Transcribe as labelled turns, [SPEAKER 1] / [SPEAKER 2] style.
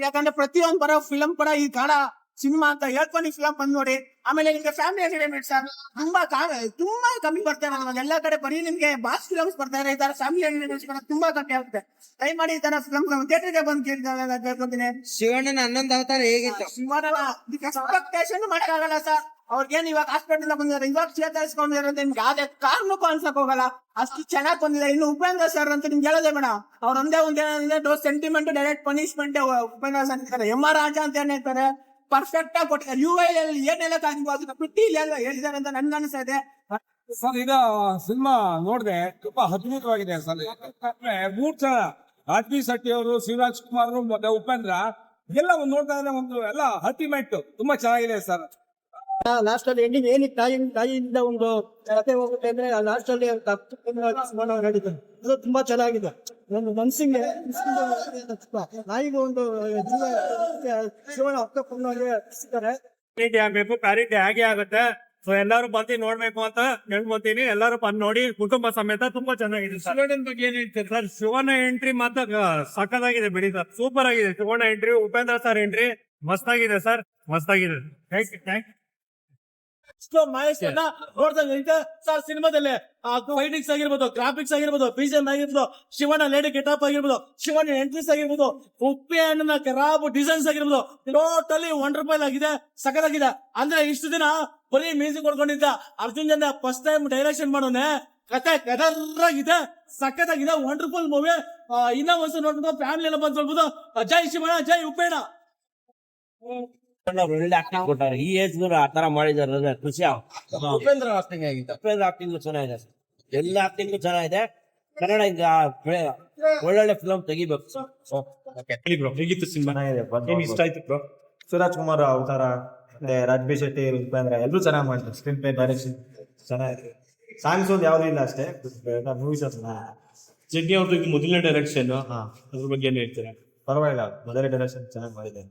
[SPEAKER 1] ಯಾಕಂದ್ರೆ ಪ್ರತಿಯೊಂದು ಬರೋ ಫಿಲಂ ಕೂಡ ಈ ಕನ್ನಡ ಸಿನಿಮಾ ಅಂತ ಹೇಳ್ಕೊಂಡು ಫಿಲಂ ಬಂದ್ ನೋಡಿ. ಆಮೇಲೆ ನಿಮ್ಗೆ ಫ್ಯಾಮಿಲಿ ಎಂಟರ್ಟೈನ್ಮೆಂಟ್ ಸರ್ ತುಂಬಾ ಕಮ್ಮಿ ಬರ್ತಾ ಇರೋದು. ಎಲ್ಲಾ ಕಡೆ ಬರೀ ನಿಮ್ಗೆ ಬಾಸ್ ಫಿಲಮ್ಸ್ ಬರ್ತಾ ಇದೆ. ಈ ತರ ಫ್ಯಾಮಿಲಿ ಎಂಟರ್ಟೈನ್ಮೆಂಟ್ ತುಂಬಾ ಕಮ್ಮಿ ಆಗುತ್ತೆ. ಟ್ರೈ ಮಾಡಿ ಈ ತರ ಫಿಲಂ ಥಿಯೇಟರ್ಗೆ ಬಂದು ಕೇಳ್ಕೊಂತೀನಿ.
[SPEAKER 2] ಶಿವಣ್ಣನ 11 ಅವತಾರ ಹೇಗಿತ್ತು?
[SPEAKER 1] ಎಕ್ಸ್ಪೆಕ್ಟೇಷನ್ ಮಾಡಕ್ಕಾಗಲ್ಲ ಸರ್. ಅವ್ರಿಗೇನ್ ಇವಾಗ ಹಾಸ್ಪಿಟಲ್ ಬಂದಿದ್ದಾರೆ, ಇವಾಗ ಚೇತರಿಸ್ಕೊಂಡಿದ್ದಾರೆ ನಿಮ್ಗೆ ಯಾವ್ದೇ ಕಾರಣಕ್ಕೂ ಅನ್ಸಕ್ ಹೋಗಲ್ಲ. ಅಷ್ಟು ಚೆನ್ನಾಗಿ ಬಂದಿದೆ. ಇನ್ನು ಉಪೇಂದ್ರ ಸರ್ ಅಂತ ನಿಮ್ಗೆ ಹೇಳೋದೇ ಬೇಡ. ಅವ್ರ ಒಂದೇ ಏನಂದ್ರೆ sentiment direct punishment Upendra sir ಅಂತಾರೆ. ಎಂ ಆರ್ ರಾಜಾ ಅಂತ ಏನ್ ಹೇಳ್ತಾರೆ, ಪರ್ಫೆಕ್ಟ್ ಆಗಿ ಕೊಟ್ಟಿದ್ದಾರೆ. UI ಏನೆಲ್ಲ ಕಾಣಿಸ್ಬೋದು ಬಿಟ್ಟು ಇಲ್ಲ ಹೇಳಿದ್ದಾರೆ ಅಂತ ನನ್ಗೆ ಅನಿಸ್ತಾ ಇದೆ.
[SPEAKER 3] ಸರ್ ಇದು ಸಿನಿಮಾ ನೋಡಿದೆ, ತುಂಬಾ ಅದ್ಭುತವಾಗಿದೆ ಸರ್. ಮೂರ್ ಜನ ಆರ್ಪಿ ಶೆಟ್ಟಿ ಅವರು, ಶಿವರಾಜ್ ಕುಮಾರ್ ಮತ್ತೆ ಉಪೇಂದ್ರ ಎಲ್ಲ ನೋಡ್ತಾ ಇದ್ರೆ ಒಂದು ಎಲ್ಲ ಅಲ್ಟಿಮೇಟ್ ತುಂಬಾ ಚೆನ್ನಾಗಿದೆ ಸರ್.
[SPEAKER 1] ಲಾಸ್ಟ್ ಅಲ್ಲಿ ಎಂಡಿಂಗ್ ಏನಿತ್ತು ತಾಯಿಯಿಂದ ಒಂದು ಕತೆ ಹೋಗುತ್ತೆ ಅಂದ್ರೆ ಲಾಸ್ಟ್ ಅಲ್ಲಿ ನಡೀತದೆ. ಅದು ತುಂಬಾ ಚೆನ್ನಾಗಿದೆ. ಒಂದು ಮನ್ಸಿಗೆ ನಾಯಿಗೆ ಒಂದು ಜೀವನ ಅರ್ಥಪೂರ್ಣವಾಗಿ
[SPEAKER 3] ಆಗ್ಬೇಕು, ಪ್ಯಾರಿಟಿ ಹಾಗೆ ಆಗುತ್ತೆ. ಸೊ ಎಲ್ಲರೂ ಬಂದು ನೋಡ್ಬೇಕು ಅಂತ ಹೇಳ್ಕೊತೀನಿ. ಎಲ್ಲರೂ ಬಂದು ನೋಡಿ ಕುಟುಂಬ ಸಮೇತ. ತುಂಬಾ ಚೆನ್ನಾಗಿದೆ. ಶಿವಣ್ಣನ ಬಗ್ಗೆ ಏನ್ ಹೇಳ್ತೀರಿ ಸರ್? ಶಿವಣ್ಣ ಎಂಟ್ರಿ ಮಾತ್ರ ಸಖತ್ತಾಗಿದೆ ಬಿಡಿ ಸರ್, ಸೂಪರ್ ಆಗಿದೆ. Shivanna entry, Upendra sir entry ಮಸ್ತಾಗಿದೆ ಸರ್, ಮಸ್ತಾಗಿದೆ. ಥ್ಯಾಂಕ್
[SPEAKER 1] ಮಹೇಶ್ ನೋಡ್ದಂಗೆ ಸರ್ ಸಿನಿಮಾದಲ್ಲಿ ಫೈಟಿಂಗ್ಸ್ ಆಗಿರ್ಬೋದು, ಗ್ರಾಫಿಕ್ಸ್ ಆಗಿರ್ಬೋದು, BGM ಆಗಿರ್ಬೋದು, ಶಿವಣ್ಣ ಲೇಡಿ ಗೆಟಪ್ ಆಗಿರ್ಬೋದು, ಶಿವಣ್ಣ ಎಂಟ್ರೀಸ್ ಆಗಿರ್ಬೋದು, ಉಪ್ಪಿ ಹಣ್ಣಿನ ಕರಾಬ್ ಡಿಸೈನ್ಸ್ ಆಗಿರ್ಬೋದು, ಟೋಟಲಿ ವಂಡರ್ಫುಲ್ ಆಗಿದೆ, ಸಖತ್ತಾಗಿದೆ. ಅಂದ್ರೆ ಇಷ್ಟು ದಿನ ಬರೀ ಮ್ಯೂಸಿಕ್ ಹೊಡ್ಕೊಂಡಿದ್ದ ಅರ್ಜುನ್ ಜನ ಫಸ್ಟ್ ಟೈಮ್ ಡೈರೆಕ್ಷನ್ ಮಾಡೋನೆ. ಕತೆ ಕದರಾಗಿದೆ, ಸಖತ್ತಾಗಿದೆ, ವಂಡರ್ಫುಲ್ ಮೂವಿ. ಇನ್ನ ಒಂದ್ಸಲ ನೋಡ್ಬೋದು, ಫ್ಯಾಮಿಲಿ ಎಲ್ಲ ಬಂದು ನೋಡ್ಬೋದು. ಜೈ ಶಿವಣ್ಣ, ಜೈ ಉಪ್ಪೇಣ.
[SPEAKER 2] ಒಳ್ಳೆ ಆಕ್ಟಿಂಗ್ ಕೊಟ್ಟಾರೆ. ಈ ಏಜ್ ಆ ತರ ಮಾಡಿದಾರೆ, ಖುಷಿ.
[SPEAKER 3] ಉಪೇಂದ್ರ ಆಕ್ಟಿಂಗ್ ಆಗಿದೆ.
[SPEAKER 2] ಉಪೇಂದ್ರ ಆಕ್ಟಿಂಗ್ ಚೆನ್ನಾಗಿದೆ, ಎಲ್ಲ ಆಕ್ಟಿಂಗ್ ಚೆನ್ನಾಗಿದೆ. ಕನ್ನಡ ಈಗ ಒಳ್ಳೊಳ್ಳೆ ಫಿಲಂ ತೆಗಿಬೇಕು.
[SPEAKER 3] ಹೇಗಿತ್ತು ಸಿನಿಮಾ? ಇಷ್ಟ ಆಯ್ತು ಬ್ರೋ?
[SPEAKER 4] ಶಿವರಾಜ್ ಕುಮಾರ್ ಅವತಾರ ಮತ್ತೆ ರಾಜ್ಬಿ ಶೆಟ್ಟಿ, ಉಪೇಂದ್ರ ಎಲ್ಲರೂ ಚೆನ್ನಾಗಿ ಮಾಡಿದ್ರು. ಸ್ಕ್ರೀನ್ ಪ್ಲೇ, ಡೈರೆಕ್ಷನ್ ಚೆನ್ನಾಗಿದೆ. ಸಾಂಗ್ಸ್ ಒಂದು ಯಾವ್ದು ಇಲ್ಲ ಅಷ್ಟೇ, ಮೂವೀಸ್
[SPEAKER 3] ಜಗ್ಗಿ ಅವ್ರದ್ದು ಇದು ಮೊದಲನೇ ಡೈರೆಕ್ಷನ್, ಅದ್ರ ಬಗ್ಗೆ ಏನ್ ಹೇಳ್ತೀರಾ?
[SPEAKER 4] ಪರವಾಗಿಲ್ಲ, ಮೊದಲೇ ಡೈರೆಕ್ಷನ್ ಚೆನ್ನಾಗಿ ಮಾಡಿದೆ.